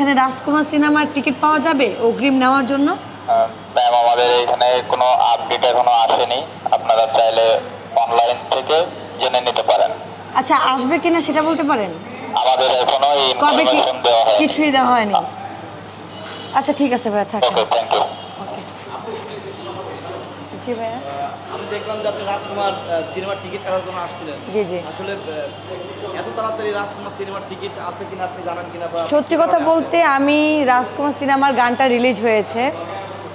এখানে রাজকুমার সিনেমার টিকিট পাওয়া যাবে অগ্রিম নেওয়ার জন্য? ম্যাম আমাদের এখানে কোনো আপডেট এখনো আসেনি, আপনারা চাইলে অনলাইন থেকে জেনে নিতে পারেন। আচ্ছা, আসবে কিনা সেটা বলতে পারেন? আমাদের এখনো কবে কি ইনফরমেশন দেওয়া হয়নি। কিছুই দেওয়া হয়নি। আচ্ছা ঠিক আছে ভাইয়া, থাকেন। ওকে, থ্যাংক ইউ। ওকে। জি ভাইয়া। আমি দেখলাম যে আপনি রাজকুমার সিনেমার টিকিট কাটার জন্য আসছিলেন। জি জি। আসলে এত তাড়াতাড়ি রাজকুমার সিনেমার টিকিট আছে কিনা আপনি জানেন কিনা? সত্যি কথা বলতে আমি রাজকুমার সিনেমার গানটা রিলিজ হয়েছে,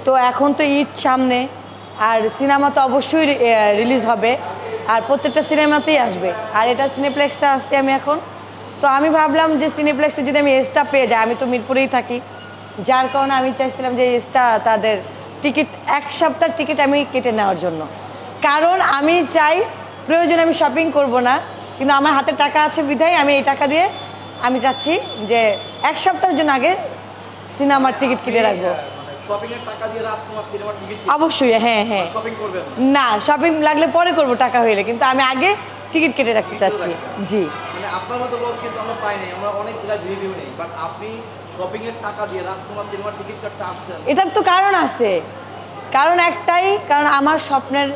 তো এখন তো ঈদ সামনে, আর সিনেমা তো অবশ্যই রিলিজ হবে, আর প্রত্যেকটা সিনেমাতেই আসবে, আর এটা সিনেপ্লেক্সে আসছে আমি এখন। তো আমি ভাবলাম যে সিনেপ্লেক্সে যদি আমি এসটা পেয়ে যাই, আমি তো মিরপুরেই থাকি, যার কারণে আমি চাইছিলাম যে এসটা তাদের টিকিট 1 সপ্তাহ টিকিট আমি কেটে নেওয়ার জন্য। কারণ আমি চাই প্রয়োজনে আমি শপিং করব না, কিন্তু আমার হাতে টাকা আছে বিধায় আমি এই টাকা দিয়ে আমি চাচ্ছি যে 1 সপ্তাহের জন্য আগে সিনেমার টিকিট কেটে রাখবো। শপিং এর টাকা দিয়ে রাজকুমার সিনেমার টিকিট অবশ্যই, হ্যাঁ হ্যাঁ। শপিং করবেন না, শপিং লাগলে পরে করব টাকা হইলে, কিন্তু আমি আগে টিকিট কেটে রাখতে চাচ্ছি। জি, মানে আপনার মতো লোক কিন্তু আমরা পাই নাই, আমরা অনেক জায়গায় রিভিউ নেই, বাট আপনি শপিং এর টাকা দিয়ে রাজকুমার সিনেমার টিকিট কাটতে আসছেন। এটার তো কারণ আছে, কারণ একটাই, কারণ আমার স্বপ্নের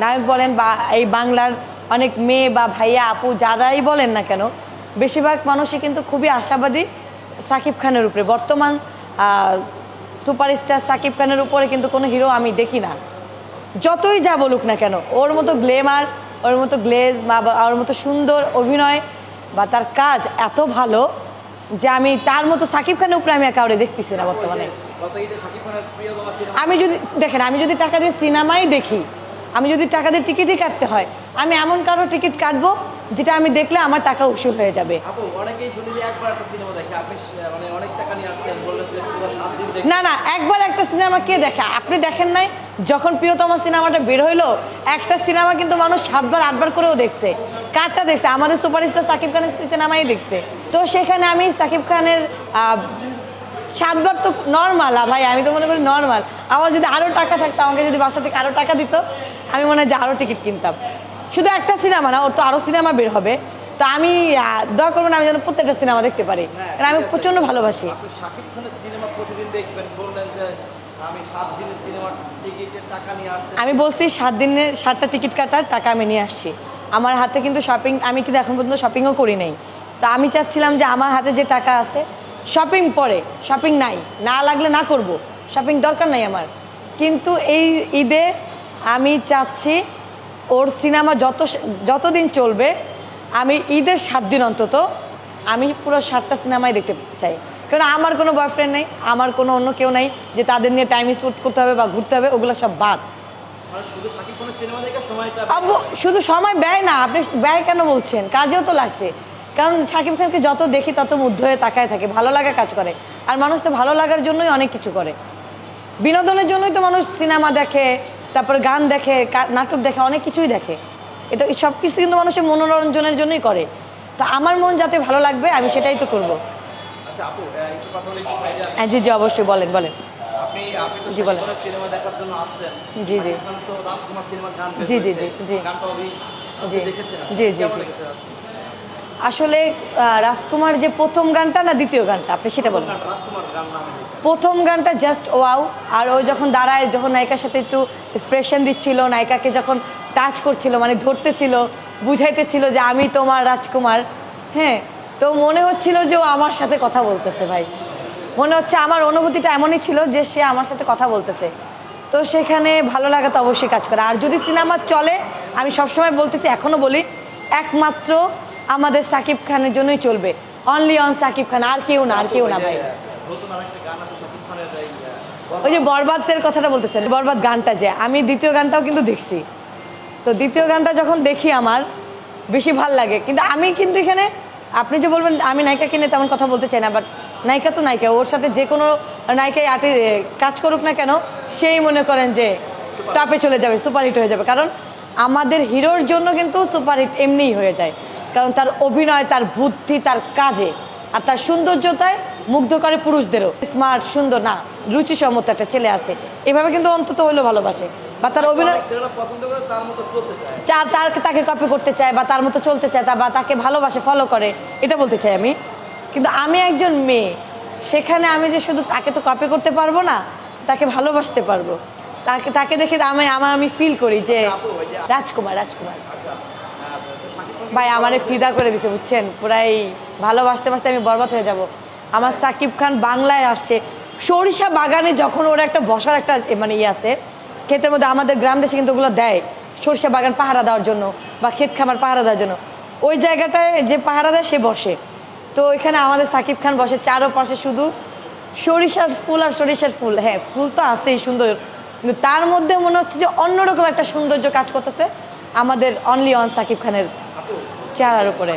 নায়ক বলেন বা এই বাংলার অনেক মেয়ে বা ভাইয়া আপু যারাই বলেন না কেন, বেশিরভাগ মানুষই কিন্তু খুবই আশাবাদী সাকিব খানের উপরে। বর্তমান সুপারস্টার সাকিব খানের উপরে কিন্তু কোনো হিরো আমি দেখি না, যতই যা বলুক না কেন। ওর মতো গ্লেমার, ওর মতো গ্লেজ বা ওর মতো সুন্দর অভিনয় বা তার কাজ এত ভালো যে আমি তার মতো সাকিব খানের উপরে আমি কাউরে দেখতেছি না বর্তমানে। আমি যদি দেখেন, আমি যদি টাকা দিয়ে সিনেমাই দেখি, আমি যদি টাকা দিয়ে টিকিটই কাটতে হয়, আমি এমন কারো টিকিট কাটবো যেটা আমি দেখলে আমার টাকা উসুল হয়ে যাবে। না না, একবার একটা সিনেমা কে দেখে? আপনি দেখেন নাই? যখন প্রিয়তমা সিনেমাটা বের হইলো, একটা সিনেমা কিন্তু মানুষ 7 বার 8 বার করেও দেখছে। কারটা দেখছে? আমাদের সুপারস্টার সাকিব খানের সিনেমাই দেখছে। তো সেখানে আমি সাকিব খানের 7 বার তো নর্মাল ভাই, আমি তো মনে করি নর্মাল। আমার যদি আরও টাকা থাকতো, আমাকে যদি বাসা থেকে আরও টাকা দিত, আমি মনে হয় যে আরও টিকিট কিনতাম। শুধু একটা সিনেমা না, ওর তো আরও সিনেমা বের হবে, তো আমি দোয়া করবো না আমি যেন প্রত্যেকটা সিনেমা দেখতে পারি, কারণ আমি প্রচণ্ড ভালোবাসি। আমি বলছি 7 দিনের 7টা টিকিট কাটার টাকা আমি নিয়ে আসছি। আমার হাতে কিন্তু শপিং, আমি কিন্তু এখন পর্যন্ত শপিংও করি নাই। তো আমি চাচ্ছিলাম যে আমার হাতে যে টাকা আছে, শপিং পরে, শপিং নাই, না লাগলে না করব, শপিং দরকার নাই আমার। কিন্তু এই ঈদে আমি চাচ্ছি ওর সিনেমা যতদিন চলবে, আমি ঈদের 7 দিন অন্তত আমি পুরো 7টা সিনেমাই দেখতে চাই। কারণ আমার কোনো বয়ফ্রেন্ড নেই, আমার কোনো অন্য কেউ নাই যে তাদের নিয়ে টাইম স্পেন্ড করতে হবে বা ঘুরতে হবে, ওগুলো সব বাদ। শুধু সময় ব্যয় না, আপনি ব্যয় কেন বলছেন? কাজেও তো লাগছে। কারণ শাকিব খানকে যত দেখি তত মুগ্ধ হয়ে তাকায় থাকে, ভালো লাগা কাজ করে। আর মানুষ তো ভালো লাগার জন্যই অনেক কিছু করে, বিনোদনের জন্যই তো মানুষ সিনেমা দেখে, তারপরে গান দেখে, নাটক দেখে, অনেক কিছুই দেখে। এটা সব কিছু কিন্তু মানুষের মনোরঞ্জনের জন্যই করে। তো আমার মন যাতে ভালো লাগবে, আমি সেটাই তো করবো। হ্যাঁ জি জি, অবশ্যই, বলেন বলেন। জি বলেন। জি জি জি জি জি জি জি জি জি। আসলে রাজকুমার যে প্রথম গানটা না দ্বিতীয় গানটা, আপনি সেটা বলেন। প্রথম গানটা জাস্ট ওয়াও। আর ওই যখন দাঁড়ায়, যখন নায়িকার সাথে একটু এক্সপ্রেশন দিচ্ছিল, নায়িকাকে যখন টাচ করছিল, মানে ধরতেছিল, বুঝাইতেছিল যে আমি তোমার রাজকুমার, হ্যাঁ, তো মনে হচ্ছিল যে ও আমার সাথে কথা বলতেছে। ভাই, মনে হচ্ছে, আমার অনুভূতিটা এমনই ছিল যে সে আমার সাথে কথা বলতেছে। তো সেখানে ভালো লাগা তো অবশ্যই কাজ করে। আর যদি সিনেমা চলে, আমি সবসময় বলতেছি, এখনও বলি, একমাত্র আমাদের সাকিব খানের জন্যই চলবে। অনলি অন সাকিব খান, আর কেউ না, আর কেউ না ভাই। ওই যে বরবাদের কথাটা বলতেছেন, বরবাদ গানটা যে আমি দ্বিতীয় গানটাও কিন্তু দেখছি। তো দ্বিতীয় গানটা যখন দেখি আমার বেশি ভাল লাগে। কিন্তু আমি কিন্তু এখানে, আপনি যে বলবেন আমি নায়িকা কিনে তেমন কথা বলতে চাই না, বাট নায়িকা তো নায়িকা, ওর সাথে যে কোনো নায়িকাই কাজ করুক না কেন, সেই মনে করেন যে টপে চলে যাবে, সুপারহিট হয়ে যাবে। কারণ আমাদের হিরোর জন্য কিন্তু সুপারহিট এমনিই হয়ে যায়, কারণ তার অভিনয়, তার বুদ্ধি, তার কাজে, আর তার সৌন্দর্যতায় মুগ্ধ করে পুরুষদেরও। স্মার্ট, সুন্দর, না রুচিসম্মত একটা ছেলে আছে, এভাবে কিন্তু অন্তত হইলেও ভালোবাসে, বা তার অভিনয় তাকে কপি করতে চায়, বা তার মতো চলতে চায়, বা তাকে ভালোবাসে, ফলো করে, এটা বলতে চাই আমি। কিন্তু আমি একজন মেয়ে, সেখানে আমি যে শুধু তাকে তো কপি করতে পারবো না, তাকে ভালোবাসতে পারবো। তাকে দেখে আমি ফিল করি যে রাজকুমার ভাই আমারে ফিদা করে দিছে, বুঝছেন? পুরাই ভালোবাসতে বাসতে আমি বরবাদ হয়ে যাব। আমার সাকিব খান বাংলায় আসছে, সরিষা বাগানে যখন ওরা একটা বসার একটা মানে আছে ক্ষেতের মধ্যে, আমাদের গ্রাম দেশে কিন্তু ওগুলো দেয় সরিষা বাগান পাহারা দেওয়ার জন্য বা ক্ষেত খামার পাহারা দেওয়ার জন্য। ওই জায়গাটায় যে পাহারা দেয় সে বসে, তো এখানে আমাদের সাকিব খান বসে, চারোপাশে শুধু সরিষার ফুল আর সরিষার ফুল। হ্যাঁ, ফুল তো আসতেই সুন্দর, কিন্তু তার মধ্যে মনে হচ্ছে যে অন্যরকম একটা সৌন্দর্য কাজ করতেছে আমাদের অনলি অন সাকিব খানের চেহারার উপরে।